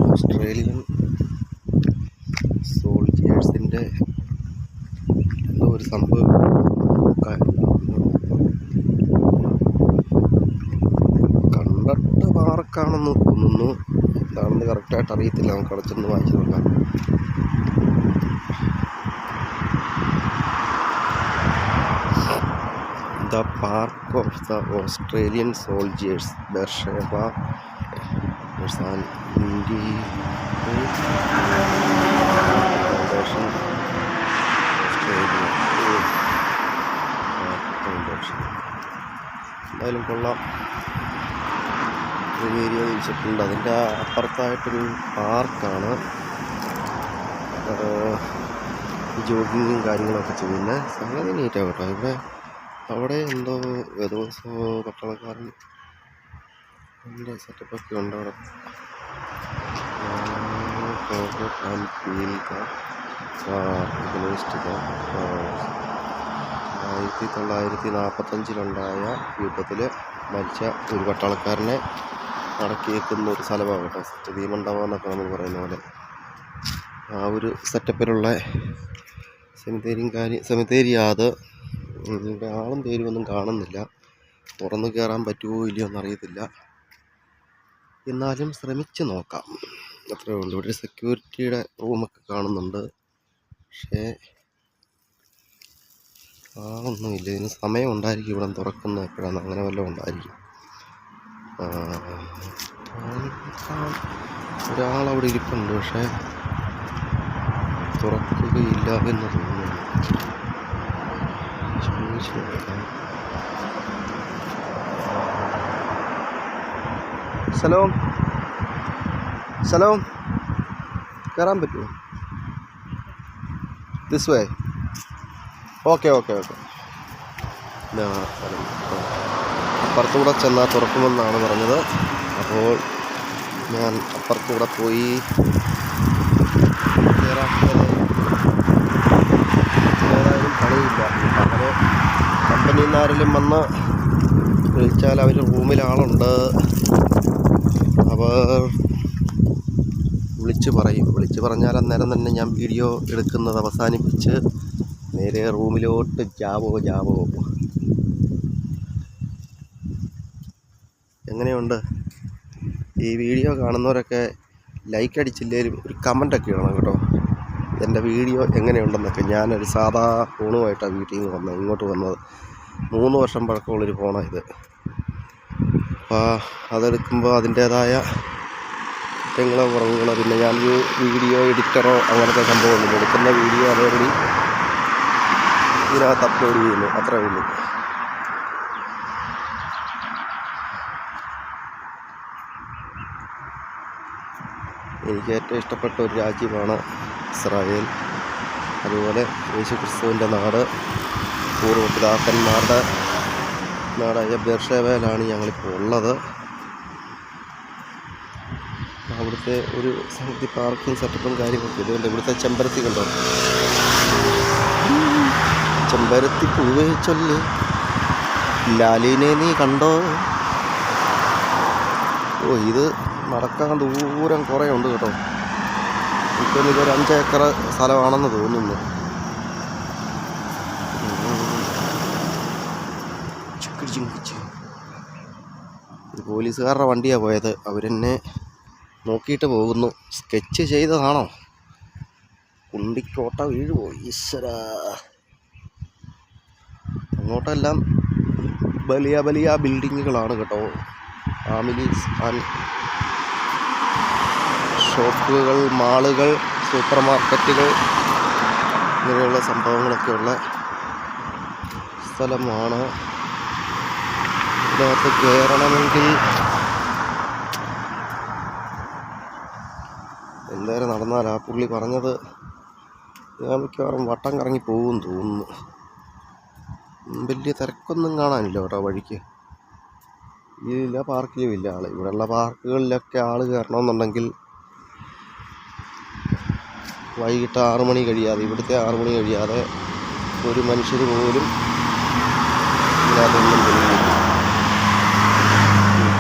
Australian സോൾജിയേഴ്സിൻ്റെ എന്തോ ഒരു സംഭവം കണ്ടിട്ട് പാർക്കാണെന്ന് തോന്നുന്നു. എന്താണെന്ന് കറക്റ്റായിട്ട് അറിയത്തില്ല. നമുക്ക് അടച്ചൊന്ന് വായിച്ചു നോക്കാം. The park of the Australian soldiers, Beersheba എന്തായാലും കൊള്ളാം. ഒരു ഏരിയ വിളിച്ചിട്ടുണ്ട്. അതിൻ്റെ അപ്പുറത്തായിട്ടൊരു പാർക്കാണ്. ജോഗിങ്ങും കാര്യങ്ങളൊക്കെ ചെയ്യുന്നത് സംഗതി നീറ്റാണ് കേട്ടോ. ഇവിടെ അവിടെ എന്തോ പട്ടാളക്കാരൻ എൻ്റെ സെറ്റപ്പൊക്കെ ഉണ്ട് അവിടെ. 1945 യുദ്ധത്തിൽ മരിച്ച ഒരു പട്ടാളക്കാരനെ അടക്കി വയ്ക്കുന്ന ഒരു സ്ഥലമാണ് കേട്ടോ. തീമണ്ഡപം എന്നൊക്കെ നമ്മൾ പറയുന്ന പോലെ ആ ഒരു സെറ്റപ്പിലുള്ള സെമിത്തേരിയാത്. ഇവിടെ ആളും പേരുമൊന്നും കാണുന്നില്ല. തുറന്നു കയറാൻ പറ്റുമോ ഇല്ലയോ എന്നറിയത്തില്ല. എന്നാലും ശ്രമിച്ച് നോക്കാം, അത്രയേ ഉള്ളൂ. ഇവിടെ സെക്യൂരിറ്റിയുടെ റൂമൊക്കെ കാണുന്നുണ്ട്. പക്ഷേ ആളൊന്നുമില്ല. ഇതിന് സമയം ഉണ്ടായിരിക്കും. ഇവിടെ തുറക്കുന്ന എപ്പോഴാണ്, അങ്ങനെ വല്ലതും ഉണ്ടായിരിക്കും. ഒരാളവിടെ ഇരിപ്പുണ്ട്, പക്ഷേ തുറക്കുകയില്ല എന്ന് തോന്നുന്നു. സലോം കയറാൻ പറ്റുമോ? This way. ഓക്കെ. അപ്പുറത്തുകൂടെ ചെന്നാൽ തുറക്കുമെന്നാണ് പറഞ്ഞത്. അപ്പോൾ ഞാൻ അപ്പുറത്തുകൂടെ പോയി ഏതായാലും പണിയില്ല. അങ്ങനെ കമ്പനിയിൽ നിന്ന് ആരെങ്കിലും വന്ന് വിളിച്ചാൽ അവർ റൂമിൽ ആളുണ്ട്. അവർ വിളിച്ച് പറഞ്ഞാൽ അന്നേരം തന്നെ ഞാൻ വീഡിയോ എടുക്കുന്നത് അവസാനിപ്പിച്ച് നേരെ റൂമിലോട്ട് ജാവോ. എങ്ങനെയുണ്ട് ഈ വീഡിയോ? കാണുന്നവരൊക്കെ ലൈക്ക് അടിച്ചില്ലേലും ഒരു കമൻ്റൊക്കെ ഇടണം കേട്ടോ. എൻ്റെ വീഡിയോ എങ്ങനെയുണ്ടെന്നൊക്കെ. ഞാനൊരു സാധാ ഫോണുമായിട്ടാണ് വീട്ടിൽ നിന്ന് ഇങ്ങോട്ട് വന്നത്. 3 വർഷം പഴക്കമുള്ളൊരു ഫോണാണ് ഇത്. അപ്പോൾ അതെടുക്കുമ്പോൾ അതിൻ്റേതായ കുറ്റങ്ങളോ കുറവുകളോ, പിന്നെ ഞാനൊരു വീഡിയോ എഡിറ്ററോ അങ്ങനത്തെ സംഭവമൊന്നുമില്ല. എടുക്കുന്ന വീഡിയോ അതേപടി ഇതിനകത്ത് അപ്ലോഡ് ചെയ്യുന്നു, അത്രേ ഉള്ളൂ. എനിക്ക് ഏറ്റവും ഇഷ്ടപ്പെട്ട ഒരു രാജ്യമാണ് ഇസ്രായേൽ. അതുപോലെ യേശുക്രിസ്തുവിൻ്റെ നാട്, പൂർവ്വപിതാക്കന്മാരുടെ നാടായ ബെർഷേബയിലാണ് ഞങ്ങളിപ്പോൾ ഉള്ളത്. അവിടുത്തെ ഒരു സംഗതി പാർക്കും സെറ്റപ്പും കാര്യങ്ങളൊക്കെ ഇതുകൊണ്ട്. ഇവിടുത്തെ ചെമ്പരത്തി കണ്ടോ? ചെമ്പരത്തി പൂവേ ചൊല്ലി ലാലിനെ നീ കണ്ടോ? ഇത് നടക്കാൻ ദൂരം കുറേ ഉണ്ട് കേട്ടോ. ഇപ്പം ഇതൊരു 5 ഏക്കർ സ്ഥലമാണെന്ന് തോന്നുന്നു. പോലീസുകാരുടെ വണ്ടിയാണ് പോയത്. അവരെന്നെ നോക്കിയിട്ട് പോകുന്നു. സ്കെച്ച് ചെയ്തതാണോ? കുണ്ടിക്കോട്ട വീഴുമോ? ഈശ്വര. അങ്ങോട്ടെല്ലാം വലിയ ബിൽഡിങ്ങുകളാണ് കേട്ടോ. ഫാമിലീസ് ആൻഡ് ഷോപ്പുകൾ, മാളുകൾ, സൂപ്പർ മാർക്കറ്റുകൾ, ഇങ്ങനെയുള്ള സംഭവങ്ങളൊക്കെയുള്ള സ്ഥലമാണ്. ഇതിനകത്ത് കയറണമെങ്കിൽ എന്തായാലും നടന്നാൽ, ആ പുള്ളി പറഞ്ഞത് ഞാൻ മിക്കവാറും വട്ടം കറങ്ങി പോകുമെന്ന് തോന്നുന്നു. വലിയ തിരക്കൊന്നും കാണാനില്ല കേട്ടോ വഴിക്ക്. ഇതില്ല, പാർക്കിലും ഇല്ല ആൾ. ഇവിടെയുള്ള പാർക്കുകളിലൊക്കെ ആൾ കയറണമെന്നുണ്ടെങ്കിൽ വൈകിട്ട് 6 മണി കഴിയാതെ, ഇവിടുത്തെ 6 മണി കഴിയാതെ ഒരു മനുഷ്യർ പോലും ഇതിനകത്തൊന്നും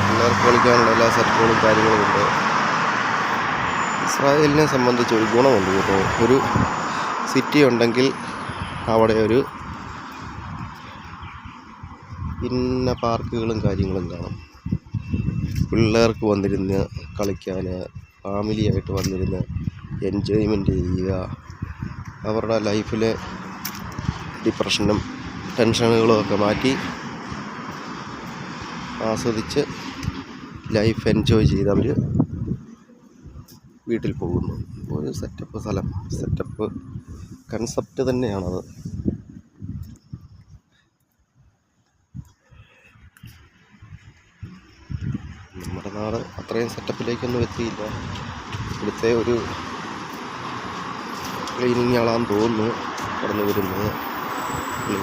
പിള്ളേർക്ക് കളിക്കാനുള്ള എല്ലാ സെറ്റുകളും കാര്യങ്ങളും ഉണ്ട്. ഇസ്രായേലിനെ സംബന്ധിച്ച് ഒരു ഗുണമുണ്ട് കേട്ടോ. ഒരു സിറ്റി ഉണ്ടെങ്കിൽ അവിടെ ഒരു ഇന്ന പാർക്കുകളും കാര്യങ്ങളും കാണും. പിള്ളേർക്ക് വന്നിരുന്ന് കളിക്കാൻ, ഫാമിലിയായിട്ട് വന്നിരുന്ന് എൻജോയ്മെൻറ്റ് ചെയ്യുക, അവരുടെ ലൈഫിലെ ഡിപ്രഷനും ടെൻഷനുകളും ഒക്കെ മാറ്റി ആസ്വദിച്ച് ലൈഫ് എൻജോയ് ചെയ്ത് അവർ വീട്ടിൽ പോകുന്നു. ഒരു സെറ്റപ്പ് കൺസെപ്റ്റ് തന്നെയാണത്. നമ്മുടെ നാട് അത്രയും സെറ്റപ്പിലേക്കൊന്നും എത്തിയില്ല. ഇവിടുത്തെ ഒരു ക്ലീനിങ് ആളാന്ന് തോന്നുന്നു കടന്നു വരുന്നത്.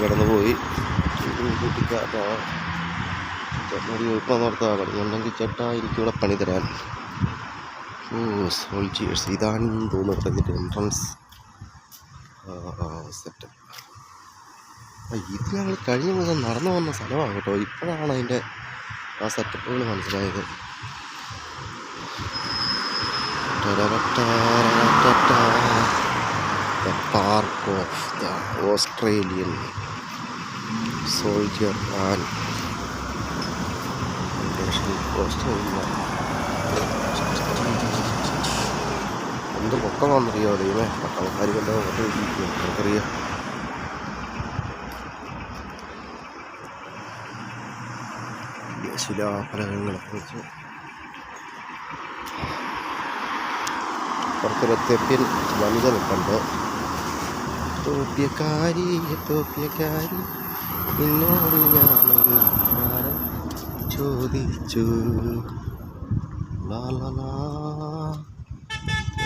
കടന്നുപോയി കൂട്ടിക്കാരി ഇപ്പം നടത്താൻ പണിയുണ്ടെങ്കിൽ ചേട്ടാ എനിക്കിവിടെ പണി തരാൻ. സോൾജിയേഴ്സ് ഇതാണെന്ന് തോന്നുന്നു ഇതിൻ്റെ എൻട്രൻസ് സെറ്റപ്പ്. ഇത് ഞങ്ങൾ കഴിഞ്ഞ ദിവസം നടന്നു വന്ന സ്ഥലമാണ് കേട്ടോ. ഇപ്പോഴാണ് അതിൻ്റെ ആ സെറ്റപ്പുകൾ മനസ്സിലായത്. The park of the Australian soldier and Australia. എന്ത് പൊക്കമാണെന്നറിയോ ദൈവമേ. പട്ടാളക്കാർ കൊണ്ടോ നമുക്കറിയാം. ശിലാഫലകങ്ങളൊക്കെ വെച്ച് പുറത്തൊരു എത്യോപ്യൻ വനിത നിൽപ്പുണ്ട്. എത്യോപ്യക്കാരി എന്നോട് ഞാനൊരു ചോദിച്ചു.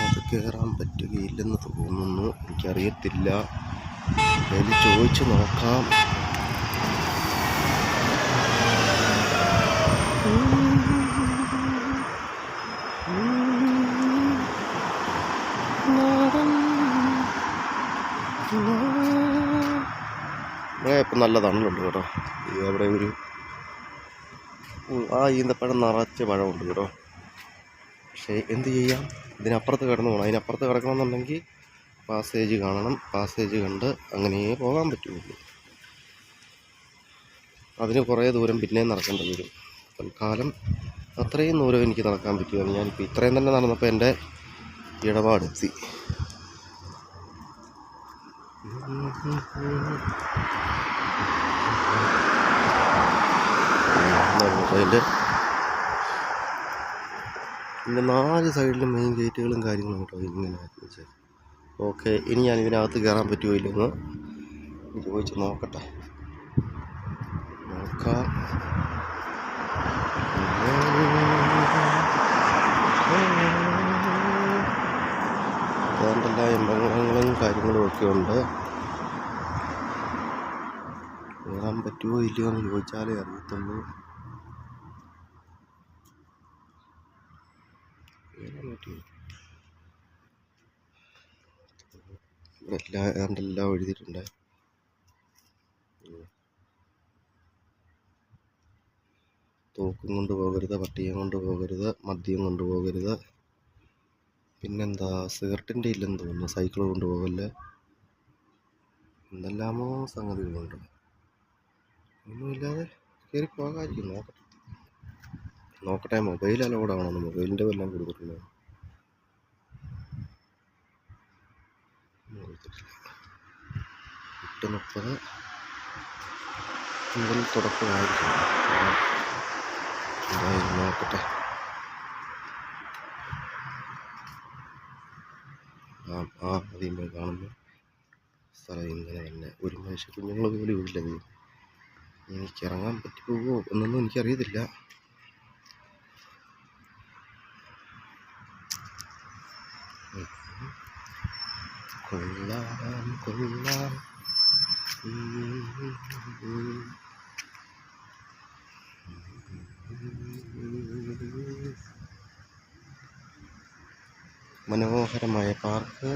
അത് കയറാൻ പറ്റുകയില്ലെന്ന് തോന്നുന്നു, എനിക്കറിയത്തില്ല. അതിൽ ചോദിച്ചു നോക്കാം. ഇവിടെ ഇപ്പം നല്ല തണലുണ്ട് കേട്ടോ. അവിടെ ഒരു ഈന്തപ്പഴം നിറച്ച പഴമുണ്ട് കേട്ടോ. പക്ഷേ എന്ത് ചെയ്യാം, ഇതിനപ്പുറത്ത് കിടന്നു പോകണം. അതിനപ്പുറത്ത് കിടക്കണമെന്നുണ്ടെങ്കിൽ പാസേജ് കാണണം. പാസേജ് കണ്ട് അങ്ങനെ പോകാൻ പറ്റുള്ളൂ. അതിന് കുറേ ദൂരം പിന്നെയും നടക്കേണ്ടി വരും. തൽക്കാലം അത്രയും ദൂരം എനിക്ക് നടക്കാൻ പറ്റുമോ. ഞാനിപ്പോൾ ഇത്രയും തന്നെ നടന്നപ്പോൾ എൻ്റെ ഇടപാടെത്തി. അതിൻ്റെ പിന്നെ 4 സൈഡിലും മെയിൻ ഗേറ്റുകളും കാര്യങ്ങളും കേട്ടോ ഇങ്ങനെ ആക്കി വെച്ചത്. ഓക്കെ, ഇനി ഞാൻ ഇതിനകത്ത് കയറാൻ പറ്റുമോ ഇല്ലെന്ന് ചോദിച്ച് നോക്കട്ടെ. നോക്കാം. അതുകൊണ്ടെല്ലാം എമ്പങ്ങളും കാര്യങ്ങളും ഒക്കെ ഉണ്ട്. കയറാൻ പറ്റുമോ ഇല്ലയോ എന്ന് ചോദിച്ചാലേ അറിയത്തുള്ളൂ. ഇവിടെ എല്ലാം എഴുതിയിട്ടുണ്ട്. തോക്കും കൊണ്ട് പോകരുത്, പട്ടിയും കൊണ്ട് പോകരുത്, മദ്യം കൊണ്ട് പോകരുത്, പിന്നെന്താ സിഗരറ്റിൻ്റെ ഇല്ലെന്ന് തോന്നുന്നു, സൈക്കിൾ കൊണ്ട് പോകല്ലേ, എന്തെല്ലാമോ സംഗതികളുണ്ട്. ഒന്നുമില്ലാതെ കയറി പോകാമായിരിക്കും. നോക്കട്ടെ. മൊബൈൽ അലോഡാണെന്ന് മൊബൈലിൻ്റെ വല്ലതും കൊടുത്തിട്ടുണ്ടോ? കൊടുത്തിട്ടില്ല. 8:30 മുതൽ തുടക്കമായിരിക്കും. എന്തായാലും നോക്കട്ടെ. അതിന്മേ കാണുന്ന സ്ഥലം ഇങ്ങനെ തന്നെ. ഒരു മനുഷ്യ കുഞ്ഞുങ്ങൾ പോലും ഇല്ല. എനിക്കിറങ്ങാൻ പറ്റുമോ എന്നൊന്നും എനിക്കറിയത്തില്ല. കൊള്ളാം. മനോഹരമായ പാർക്ക്.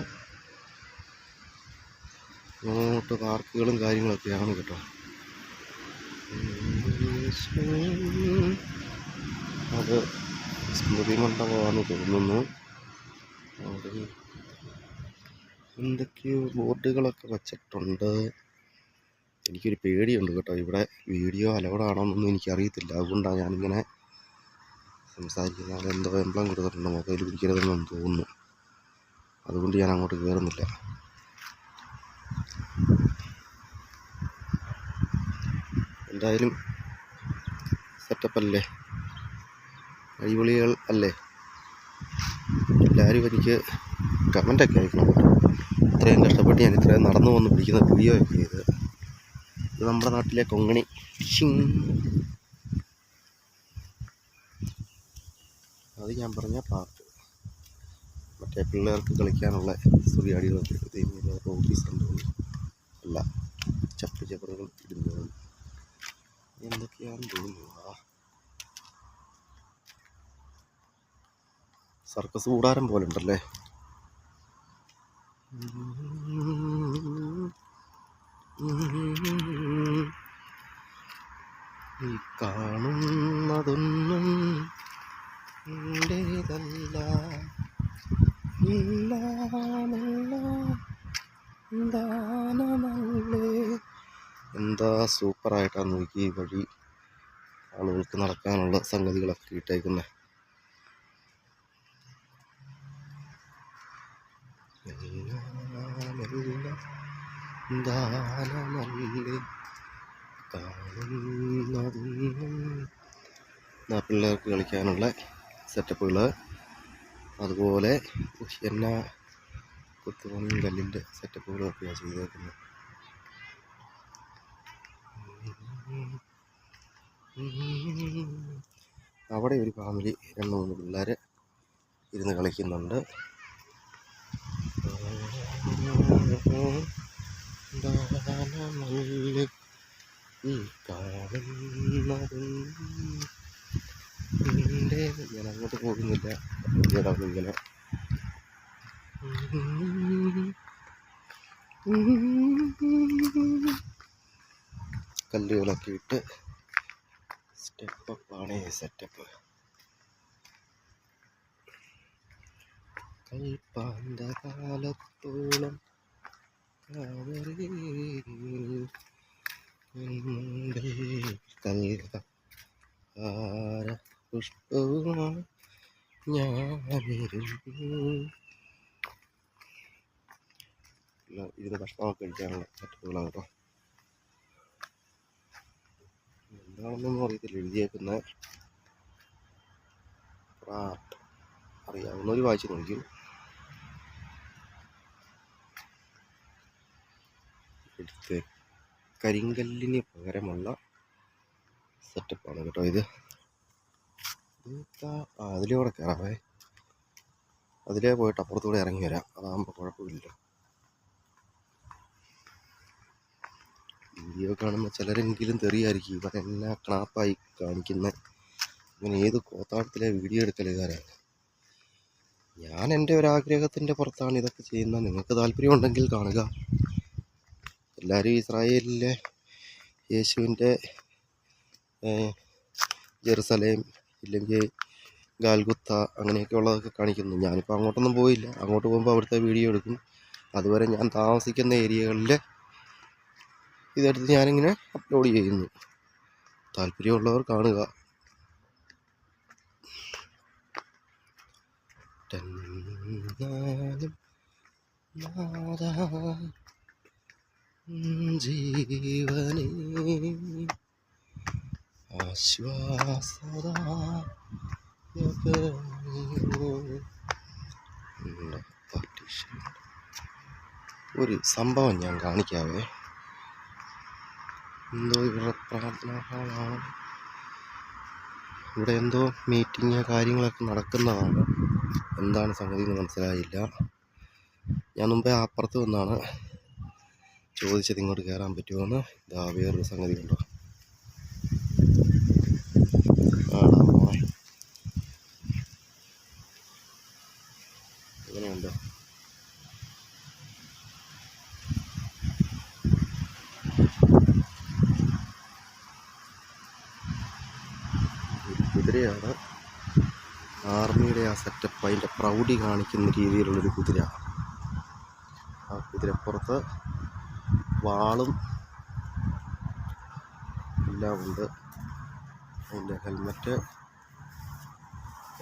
ഇങ്ങോട്ട് പാർക്കുകളും കാര്യങ്ങളൊക്കെയാണ് കേട്ടോ. അത് സ്മൃതി മണ്ഡപമാണെന്ന് തോന്നുന്നു. അവിടെ എന്തൊക്കെയോ ബോർഡുകളൊക്കെ വച്ചിട്ടുണ്ട്. എനിക്കൊരു പേടിയുണ്ട് കേട്ടോ. ഇവിടെ വീഡിയോ അലൗഡാണോന്നൊന്നും എനിക്കറിയത്തില്ല. അതുകൊണ്ടാണ് ഞാനിങ്ങനെ സംസാരിക്കുന്നത്. അവിടെ എന്തോ എംബ്ലം കൊടുത്തിട്ടുണ്ട്, മൊബൈൽ പിടിക്കരുതെന്നൊന്നും തോന്നുന്നു. അതുകൊണ്ട് ഞാൻ അങ്ങോട്ട് കയറുന്നില്ല. എന്തായാലും സെറ്റപ്പല്ലേ, അടിപൊളികൾ അല്ലേ. എല്ലാവരും എനിക്ക് കമൻ്റൊക്കെ അയക്കണം കേട്ടോ. ഇത്രയും കഷ്ടപ്പെട്ട് ഞാൻ ഇത്രയും നടന്നു വന്ന് പിടിക്കുന്ന വീഡിയോ ഒക്കെ ചെയ്ത്. ഇത് നമ്മുടെ നാട്ടിലെ കൊങ്ങണി ഫിഷിങ്. അത് ഞാൻ പറഞ്ഞ പാർക്ക്, മറ്റേ പിള്ളേർക്ക് കളിക്കാനുള്ള സുറിയാടികളൊക്കെ എടുത്ത് ഓഫീസ് അല്ല, ചപ്പ് ചപ്പറുകൾ ഇടുന്നത് എന്തൊക്കെയാണെന്ന് തോന്നുന്നു. സർക്കസ് കൂടാരം പോലെ ഉണ്ടല്ലേ. ഈ കാണുന്നതൊന്നും എന്റേതല്ല, എന്താ സൂപ്പറായിട്ടാണ് നോക്കി ഈ വഴി ആളുകൾക്ക് നടക്കാനുള്ള സംഗതികളൊക്കെ ഇട്ടേക്കുന്നത്. പിള്ളേർക്ക് കളിക്കാനുള്ള സെറ്റപ്പുകൾ, അതുപോലെ എന്നാ കുത്തുപണിയും കല്ലിൻ്റെ സെറ്റപ്പുകളൊക്കെയാണ് ചെയ്തേക്കുന്നത്. അവിടെ ഒരു ഫാമിലി 2-3 പിള്ളേർ ഇരുന്ന് കളിക്കുന്നുണ്ട്. ഞാൻ അങ്ങോട്ട് പോകുന്നില്ല, ഇങ്ങനെ കല്ലുകളൊക്കെ ഇട്ട് സ്റ്റെപ്പാണ് സെറ്റപ്പ്. കൽപ്പാന്ത കാലത്തോളം പുഷ്പവും ഇതിന് ഭക്ഷണമൊക്കെ കഴിക്കാനുള്ള സെറ്റപ്പുകളാണ് കേട്ടോ. എന്താണെന്നൊന്നും അറിയത്തില്ല, എഴുതിയേക്കുന്ന അറിയാവുന്നവർ വായിച്ച് നോക്കും. എടുത്ത് കരിങ്കല്ലിന് പകരമുള്ള സെറ്റപ്പാണ് കേട്ടോ ഇത്. അതിലൂടെ കയറാവേ, അതിലേ പോയിട്ട് അപ്പുറത്തൂടെ ഇറങ്ങി വരാം, അതാകുമ്പോൾ കുഴപ്പമില്ല. വീഡിയോ കാണുന്ന ചിലരെങ്കിലും തെറിയായിരിക്കും, ഇവൻ എന്നാ ക്ലാപ്പായി കാണിക്കുന്നത്, ഇവൻ ഏത് കോത്താട്ടത്തിലെ വീഡിയോ എടുക്കലുകാരാണ്. ഞാൻ എൻ്റെ ഒരാഗ്രഹത്തിൻ്റെ പുറത്താണ് ഇതൊക്കെ ചെയ്യുന്നത്. നിങ്ങൾക്ക് താല്പര്യമുണ്ടെങ്കിൽ കാണുക. എല്ലാവരും ഇസ്രായേലിലെ യേശുവിൻ്റെ ജെറുസലേം ഇല്ലെങ്കിൽ ഗാൽഗുത്ത അങ്ങനെയൊക്കെ ഉള്ളതൊക്കെ കാണിക്കുന്നു. ഞാനിപ്പോൾ അങ്ങോട്ടൊന്നും പോയില്ല. അങ്ങോട്ട് പോകുമ്പോൾ അവിടുത്തെ വീഡിയോ എടുക്കും. അതുവരെ ഞാൻ താമസിക്കുന്ന ഏരിയകളിൽ ഇതെടുത്ത് ഞാനിങ്ങനെ അപ്ലോഡ് ചെയ്യുന്നു. താല്പര്യമുള്ളവർ കാണുക. ജീവനേ ആശ്വാസദാ ഒരു സംഭവം ഞാൻ കാണിക്കാവേ. എന്തോ ഇവിടെ പ്രാർത്ഥനാ ഹാളാണ്. ഇവിടെ എന്തോ മീറ്റിംഗ് കാര്യങ്ങളൊക്കെ നടക്കുന്നതാണ്. എന്താണ് സംഗതി എന്ന് മനസ്സിലായില്ല. ഞാൻ മുമ്പേ അപ്പുറത്ത് വന്നാണ് ചോദിച്ചത് ഇങ്ങോട്ട് കയറാൻ പറ്റുമോയെന്ന്. ഇതാ വേറൊരു സംഗതി ഉണ്ടോ. എങ്ങനെയുണ്ട്? കുതിരയാണ്, ആർമിയുടെ ആ സെറ്റപ്പ്, അതിൻ്റെ പ്രൗഢി കാണിക്കുന്ന രീതിയിലുള്ളൊരു കുതിര. ആ കുതിരപ്പുറത്ത് വാളും എല്ലാം ഉണ്ട്, അതിൻ്റെ ഹെൽമറ്റ്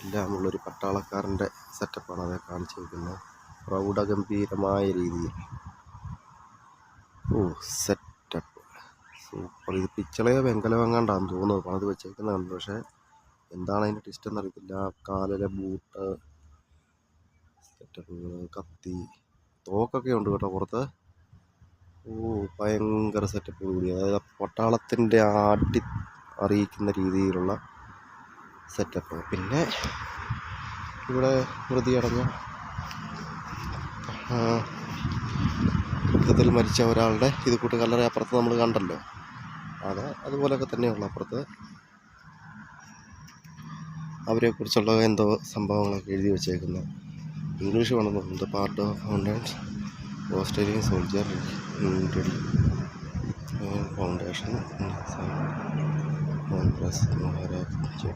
എല്ലാം ഉള്ളൊരു പട്ടാളക്കാരൻ്റെ സെറ്റപ്പാണ് അത് കാണിച്ചിരിക്കുന്നത്, പ്രൗഢഗംഭീരമായ രീതിയിൽ. Setup super. ഇത് പിച്ചളയോ വെങ്കലോ എങ്ങാണ്ടാന്ന് തോന്നുന്നു പണിത് വെച്ചേക്കുന്നതാണ്, പക്ഷേ എന്താണ് അതിൻ്റെ ടിസ്റ്റ് എന്നറിയത്തില്ല. കാലിലെ ബൂട്ട്, സെറ്റപ്പുകൾ, കത്തി, തോക്കൊക്കെ ഉണ്ട് കേട്ടോ പുറത്ത്. ഭയങ്കര സെറ്റപ്പ് കൂടി, അതായത് പട്ടാളത്തിൻ്റെ ആട്ടി അറിയിക്കുന്ന രീതിയിലുള്ള സെറ്റപ്പ്. പിന്നെ ഇവിടെ വൃതിയടഞ്ഞ യുദ്ധത്തിൽ മരിച്ച ഒരാളുടെ ഇത് കൂട്ട് കല്ലറ അപ്പുറത്ത് നമ്മൾ കണ്ടല്ലോ, അതുപോലെയൊക്കെ തന്നെയുള്ള അപ്പുറത്ത് അവരെക്കുറിച്ചുള്ള എന്തോ സംഭവങ്ങളൊക്കെ എഴുതി വെച്ചേക്കുന്നത്. ഇംഗ്ലീഷ് വേണമെന്നുണ്ട്. Part of founders Australian soldier foundation Maharaj.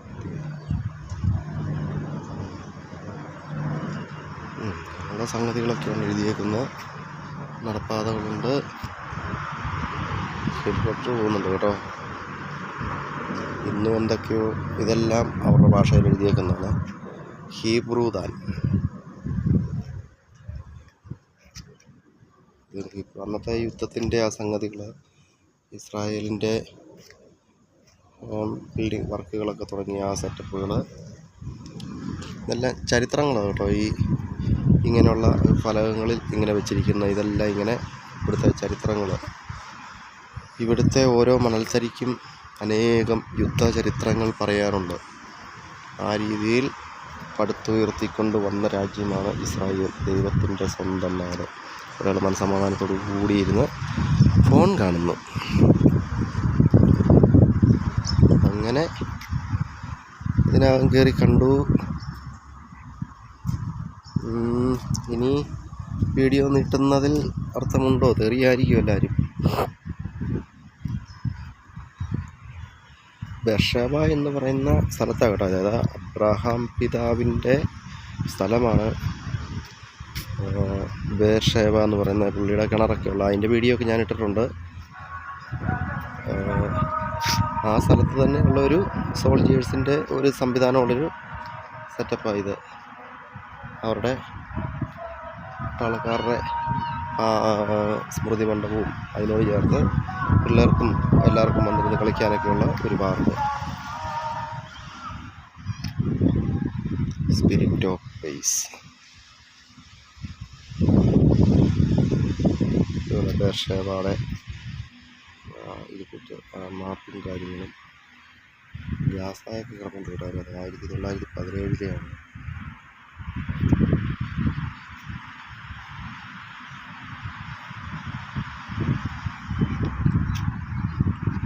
ഉള്ള സംഗതികളൊക്കെയാണ് എഴുതിയേക്കുന്നത്. നടപ്പാതകളുണ്ട്, ഹെലികോപ്റ്റർ പോകുന്നുണ്ട് കേട്ടോ. ഇന്നും എന്തൊക്കെയോ, ഇതെല്ലാം അവരുടെ ഭാഷയിൽ എഴുതിയേക്കുന്നതാണ്, ഹീബ്രു താൻ. അന്നത്തെ യുദ്ധത്തിൻ്റെ ആ സംഗതികൾ, ഇസ്രായേലിൻ്റെ ബിൽഡിംഗ് വർക്കുകളൊക്കെ തുടങ്ങിയ ആ സെറ്റപ്പുകൾ, ഇതെല്ലാം ചരിത്രങ്ങളാണ് കേട്ടോ. ഇങ്ങനെയുള്ള ഫലകങ്ങളിൽ ഇങ്ങനെ വെച്ചിരിക്കുന്ന ഇതെല്ലാം ഇങ്ങനെ ഇവിടുത്തെ ചരിത്രങ്ങൾ. ഇവിടുത്തെ ഓരോ മണൽത്തരിക്കും അനേകം യുദ്ധചരിത്രങ്ങൾ പറയാറുണ്ട്. ആ രീതിയിൽ പടുത്തുയർത്തിക്കൊണ്ട് വന്ന രാജ്യമാണ് ഇസ്രായേൽ, ദൈവത്തിൻ്റെ സ്വന്തം നാട്. ഒരാൾ മനസ്സമാധാനത്തോടു കൂടിയിരുന്ന് ഫോൺ കാണുന്നു. അങ്ങനെ ഇതിനകം കയറി കണ്ടു. ഇനി വീഡിയോ നീട്ടുന്നതിൽ അർത്ഥമുണ്ടോ? തെറിയായിരിക്കും എല്ലാവരും. ബേർഷേബ എന്ന് പറയുന്ന സ്ഥലത്താണ് കേട്ടോ, അതായത് അബ്രഹാം പിതാവിൻ്റെ സ്ഥലമാണ് ബേർഷേബ എന്ന് പറയുന്ന, പുള്ളിയുടെ കിണറൊക്കെ ഉള്ള, അതിൻ്റെ വീഡിയോ ഒക്കെ ഞാൻ ഇട്ടിട്ടുണ്ട്. ആ സ്ഥലത്ത് തന്നെ ഉള്ളൊരു സോൾജേഴ്സിൻ്റെ ഒരു സംവിധാനമുള്ളൊരു സെറ്റപ്പാണ് ഇത്. അവരുടെ പട്ടാളക്കാരുടെ സ്മൃതി മണ്ഡപവും അതിനോട് ചേർത്ത് പിള്ളേർക്കും എല്ലാവർക്കും വന്നിരുന്ന് കളിക്കാനൊക്കെയുള്ള ഒരു പാർക്ക്. Spirit of peace. ഇതുപോലെ ബേർഷേബയുടെ ഇത് കുറിച്ച് മാപ്പും കാര്യങ്ങളും ഗ്യാസായൊക്കെ കിടപ്പുണ്ട് കേട്ടോ. 1917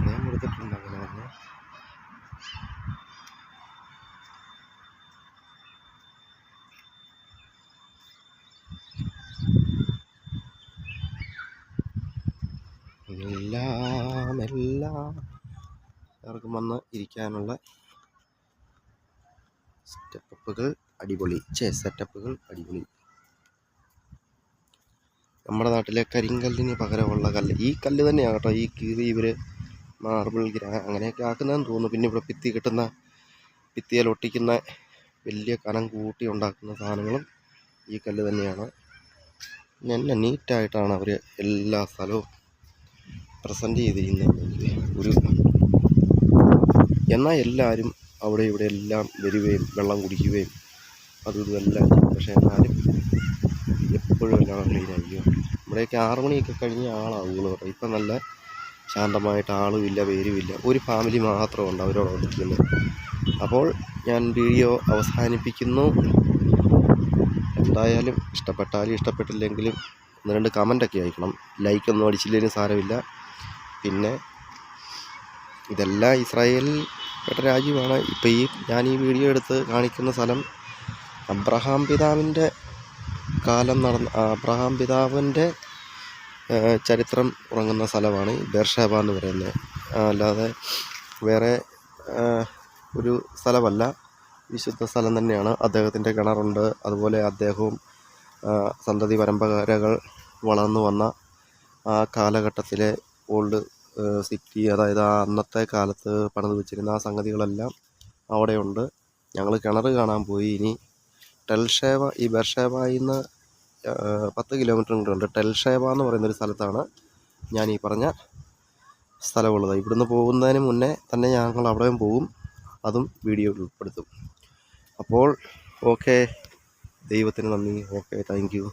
ഞാൻ കൊടുത്തിട്ടുണ്ട് അങ്ങനെ തന്നെ. എല്ലാവർക്കും വന്ന് ഇരിക്കാനുള്ള സെറ്റപ്പുകൾ അടിപൊളി. സെറ്റപ്പുകൾ അടിപൊളി. നമ്മുടെ നാട്ടിലെ കരിങ്കല്ലിന് പകരമുള്ള കല്ല്, ഈ കല്ല് തന്നെയാണ് കേട്ടോ. ഈ കീറി ഇവർ മാർബിൾ അങ്ങനെയൊക്കെ ആക്കുന്നതെന്ന് തോന്നുന്നു. പിന്നെ ഇവിടെ ഭിത്തിയിൽ ഒട്ടിക്കുന്ന വലിയ കനം കൂട്ടി ഉണ്ടാക്കുന്ന സാധനങ്ങളും ഈ കല്ല് തന്നെയാണ്. നല്ല നീറ്റായിട്ടാണ് അവർ എല്ലാ സ്ഥലവും പ്രസൻറ്റ് ചെയ്തിരിക്കുന്നത്. എന്നാൽ എല്ലാവരും അവിടെ ഇവിടെ എല്ലാം വരികയും വെള്ളം കുടിക്കുകയും അതും ഇതുമെല്ലാം ചെയ്യും. പക്ഷേ എന്നാലും എപ്പോഴും എല്ലാം ക്ലീനായിരിക്കും. ഇവിടെയൊക്കെ 6 മണിയൊക്കെ കഴിഞ്ഞ് ആളാവുള്ളൂ കേട്ടോ. ഇപ്പം നല്ല ശാന്തമായിട്ട്, ആളുമില്ല, പേരുമില്ല, ഒരു ഫാമിലി മാത്രമുണ്ട് അവരോട് നിൽക്കുന്നത്. അപ്പോൾ ഞാൻ വീഡിയോ അവസാനിപ്പിക്കുന്നു. എന്തായാലും ഇഷ്ടപ്പെട്ടാലും ഇഷ്ടപ്പെട്ടില്ലെങ്കിലും 1-2 കമൻ്റൊക്കെ അയക്കണം. ലൈക്കൊന്നും അടിച്ചില്ലെങ്കിലും സാരമില്ല. പിന്നെ ഇതെല്ലാം ഇസ്രായേലിൽ പെട്ട രാജ്യമാണ്. ഇപ്പോൾ ഞാൻ ഈ വീഡിയോ എടുത്ത് കാണിക്കുന്ന സ്ഥലം അബ്രഹാം പിതാവിൻ്റെ അബ്രഹാം പിതാവിൻ്റെ ചരിത്രം ഉറങ്ങുന്ന സ്ഥലമാണ് ഈ ബേർഷേബ എന്ന് പറയുന്നത്. അല്ലാതെ വേറെ ഒരു സ്ഥലമല്ല. വിശുദ്ധ സ്ഥലം തന്നെയാണ്. അദ്ദേഹത്തിൻ്റെ കിണറുണ്ട്. അതുപോലെ അദ്ദേഹവും സന്തതി പരമ്പരകൾ വളർന്നു വന്ന ആ കാലഘട്ടത്തിലെ ഓൾഡ് സിറ്റി, അതായത് ആ അന്നത്തെ കാലത്ത് പണിത് വെച്ചിരുന്ന ആ സംഗതികളെല്ലാം അവിടെയുണ്ട്. ഞങ്ങൾ കിണർ കാണാൻ പോയി. ഇനി ടെൽഷേവ, ഈ ബെർഷേവയിൽ നിന്ന് 10 കിലോമീറ്റർ ഉണ്ട്. ടെൽഷേവ എന്ന് പറയുന്നൊരു സ്ഥലത്താണ് ഞാൻ ഈ പറഞ്ഞ സ്ഥലമുള്ളത്. ഇവിടുന്ന് പോകുന്നതിന് മുന്നേ തന്നെ ഞങ്ങൾ അവിടെയും പോകും, അതും വീഡിയോയിൽ ഉൾപ്പെടുത്തും. അപ്പോൾ ഓക്കെ, ദൈവത്തിന് നന്ദി. Okay, thank you.